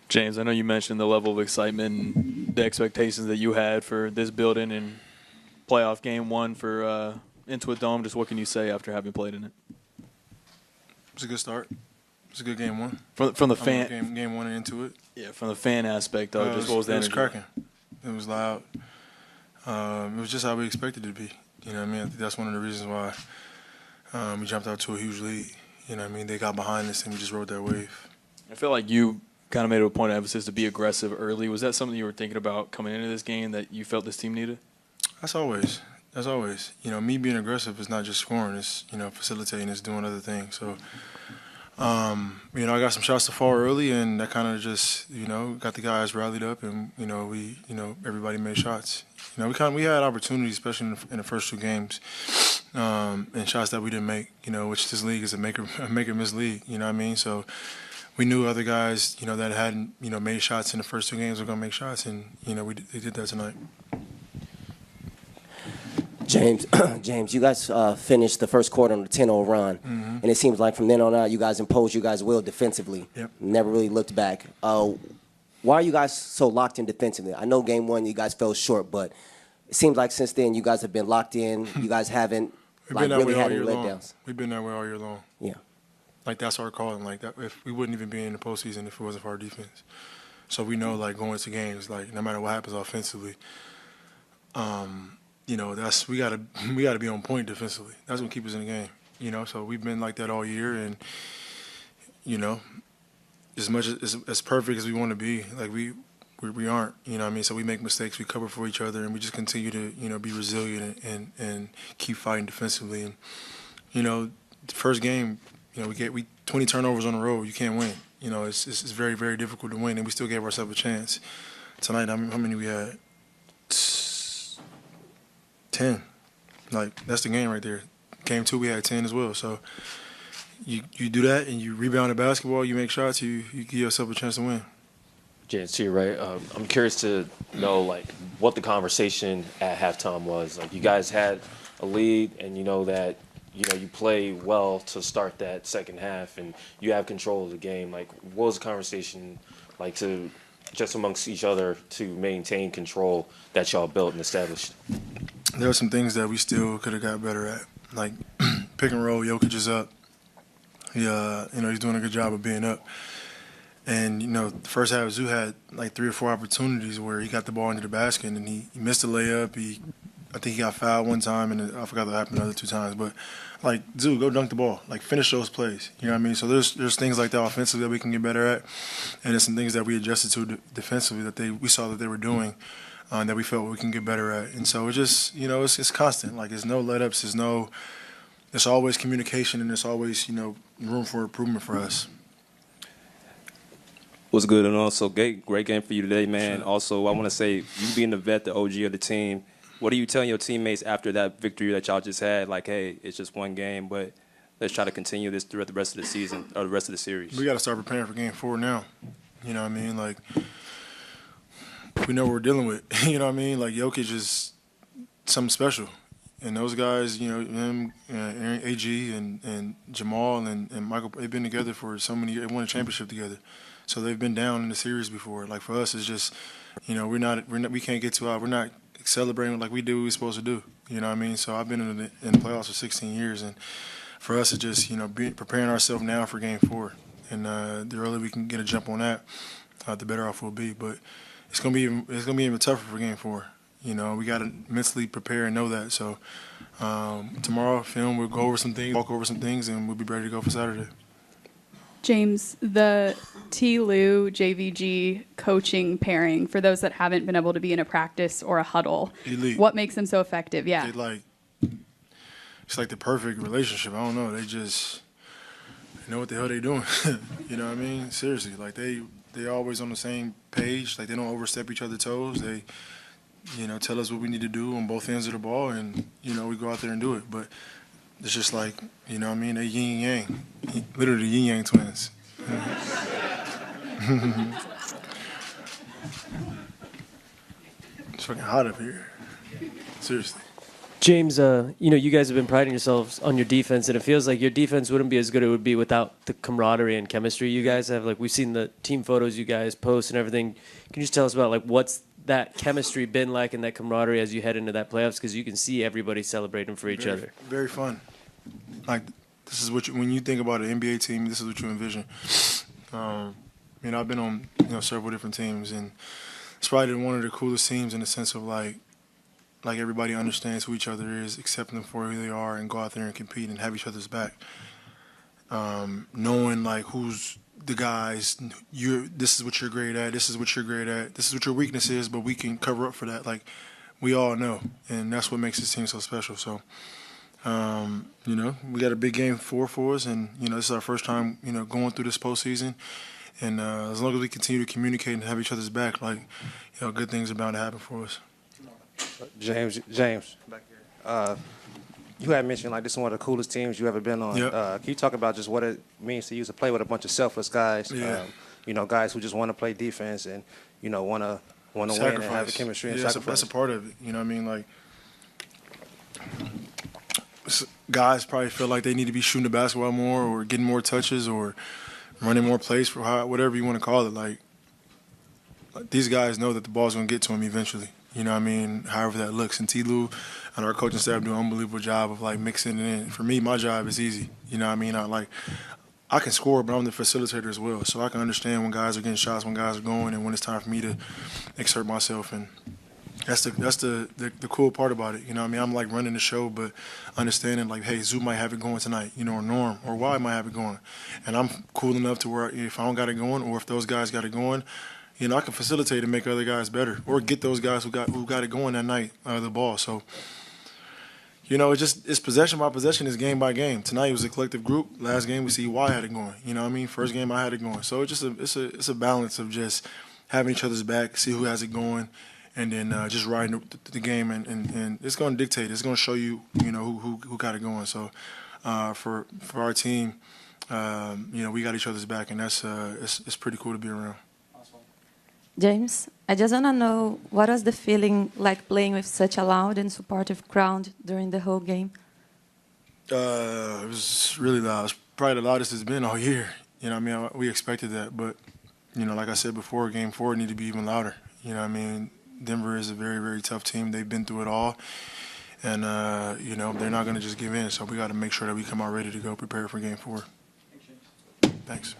James, I know you mentioned the level of excitement and the expectations that you had for this building and playoff game one for Intuit Dome. Just what can you say after having played in it? It's a good start. It's a good game one. From the fan game one into it. Yeah, from the fan aspect though, just what was the energy? It was cracking. It was loud. It was just how we expected it to be. You know what I mean? I think that's one of the reasons why we jumped out to a huge lead. You know what I mean? They got behind us and we just rode that wave. I feel like you kind of made it a point of emphasis to be aggressive early. Was that something you were thinking about coming into this game that you felt this team needed? That's always. You know, me being aggressive is not just scoring. It's, you know, facilitating. It's doing other things. So, you know, I got some shots to fall early, and that kind of just, you know, got the guys rallied up, and everybody made shots. You know, we had opportunities, especially in the first two games, and shots that we didn't make. You know, which this league is a make or miss league. You know what I mean? So we knew other guys, you know, that hadn't, you know, made shots in the first two games were gonna make shots, and you know, they did that tonight. James, you guys finished the first quarter on a 10-0 run, and it seems like from then on out, you guys imposed you guys' will defensively. Yep. Never really looked back. Why are you guys so locked in defensively? I know game one you guys fell short, but it seems like since then you guys have been locked in. You guys haven't really had any letdowns. We've been that way all year long. Yeah. Like, that's our calling. Like, that, if we wouldn't even be in the postseason if it wasn't for our defense. So we know, like, going to games, like, no matter what happens offensively, you know, we gotta be on point defensively. That's what keeps us in the game. You know, so we've been like that all year, and you know, as much as perfect as we want to be, like we aren't. You know what I mean? So we make mistakes, we cover for each other, and we just continue to, you know, be resilient and keep fighting defensively. And you know, the first game, you know, we 20 turnovers on the road. You can't win. You know, it's very, very difficult to win, and we still gave ourselves a chance. Tonight, how many we had? 10. Like, that's the game right there. Game two, we had 10 as well. So you do that and you rebound the basketball, you make shots, you give yourself a chance to win. James, to you, right? I'm curious to know, like, what the conversation at halftime was. Like, you guys had a lead, and you know that, you know, you play well to start that second half, and you have control of the game. Like, what was the conversation like to just amongst each other to maintain control that y'all built and established? There are some things that we still could have got better at, like pick and roll. Jokic is up. You know, he's doing a good job of being up. And you know, the first half, Zoo had like 3 or 4 opportunities where he got the ball into the basket and he missed a layup. I think he got fouled one time, and I forgot what happened the other 2 times. But like, Zoo, go dunk the ball. Like, finish those plays. You know what I mean? So there's things like that offensively that we can get better at, and there's some things that we adjusted to defensively that we saw that they were doing. That we felt we can get better at. And so it's just, you know, it's constant. Like, there's no let-ups, there's always communication, and there's always, you know, room for improvement for us. What's good, and also great game for you today, man. Sure. Also, I want to say, you being the vet, the OG of the team, what are you telling your teammates after that victory that y'all just had? Like, hey, it's just one game, but let's try to continue this throughout the rest of the season, or the rest of the series. We got to start preparing for Game 4 now. You know what I mean? Like, we know what we're dealing with. You know what I mean? Like, Jokic is something special. And those guys, you know, him, AG, and Jamal, and Michael, they've been together for so many years. They won a championship together. So they've been down in the series before. Like, for us, it's just, you know, we can't get too out. We're not celebrating like we do what we're supposed to do. You know what I mean? So I've been in the playoffs for 16 years. And for us, it's just, you know, preparing ourselves now for Game 4. And the earlier we can get a jump on that, the better off we'll be. But it's gonna be even tougher for Game 4. You know, we got to mentally prepare and know that. So tomorrow, film, we'll go over some things, walk over some things, and we'll be ready to go for Saturday. James, the T-Lou JVG coaching pairing, for those that haven't been able to be in a practice or a huddle, Elite. What makes them so effective? Yeah. It's like the perfect relationship. I don't know. They know what the hell they doing. You know what I mean? Seriously, like they're always on the same page. Like, they don't overstep each other's toes. They, you know, tell us what we need to do on both ends of the ball, and, you know, we go out there and do it. But it's just like, you know what I mean? They yin yang. Literally yin yang twins. It's fucking hot up here. Seriously. James, you guys have been priding yourselves on your defense, and it feels like your defense wouldn't be as good as it would be without the camaraderie and chemistry you guys have. Like, we've seen the team photos you guys post and everything. Can you just tell us about, like, what's that chemistry been like and that camaraderie as you head into that playoffs? Because you can see everybody celebrating for each other. Very fun. Like, this is when you think about an NBA team, this is what you envision. I've been on several different teams, and it's probably one of the coolest teams in the sense of like everybody understands who each other is, accept them for who they are, and go out there and compete and have each other's back. Knowing like who's the guys, this is what you're great at, this is what you're great at, this is what your weakness is, but we can cover up for that. Like, we all know, and that's what makes this team so special. So, we got a big game for us, and this is our first time going through this postseason. And as long as we continue to communicate and have each other's back, good things are bound to happen for us. James, back here. You had mentioned like this is one of the coolest teams you ever been on. Yep. Can you talk about just what it means to you to play with a bunch of selfless guys? Yeah. Guys who just want to play defense and want to win and have the chemistry and sacrifice. That's a part of it. Like, guys probably feel like they need to be shooting the basketball more, or getting more touches, or running more plays, for whatever you want to call it. Like, these guys know that the ball's going to get to them eventually. However that looks. And T-Lou and our coaching staff do an unbelievable job of, like, mixing it in. For me, my job is easy. I can score, but I'm the facilitator as well. So I can understand when guys are getting shots, when guys are going, and when it's time for me to exert myself. And that's the cool part about it. I'm like running the show, but understanding like, hey, Zoo might have it going tonight, or Norm, or Y might have it going. And I'm cool enough to where if I don't got it going, or if those guys got it going, I can facilitate and make other guys better, or get those guys who got it going that night the ball. So, it's possession by possession, it's game by game. Tonight it was a collective group. Last game we see Y had it going. First game I had it going. So it's a balance of just having each other's back, see who has it going, and then just riding the game, and it's going to dictate. It's going to show you who got it going. So for our team, we got each other's back, and that's it's pretty cool to be around. James, I just want to know, what was the feeling like playing with such a loud and supportive crowd during the whole game? It was really loud. It's probably the loudest it's been all year. We expected that, but like I said before, Game 4 need to be even louder. Denver is a very, very tough team. They've been through it all, and they're not going to just give in. So we got to make sure that we come out ready to go, prepared for Game 4. Thanks.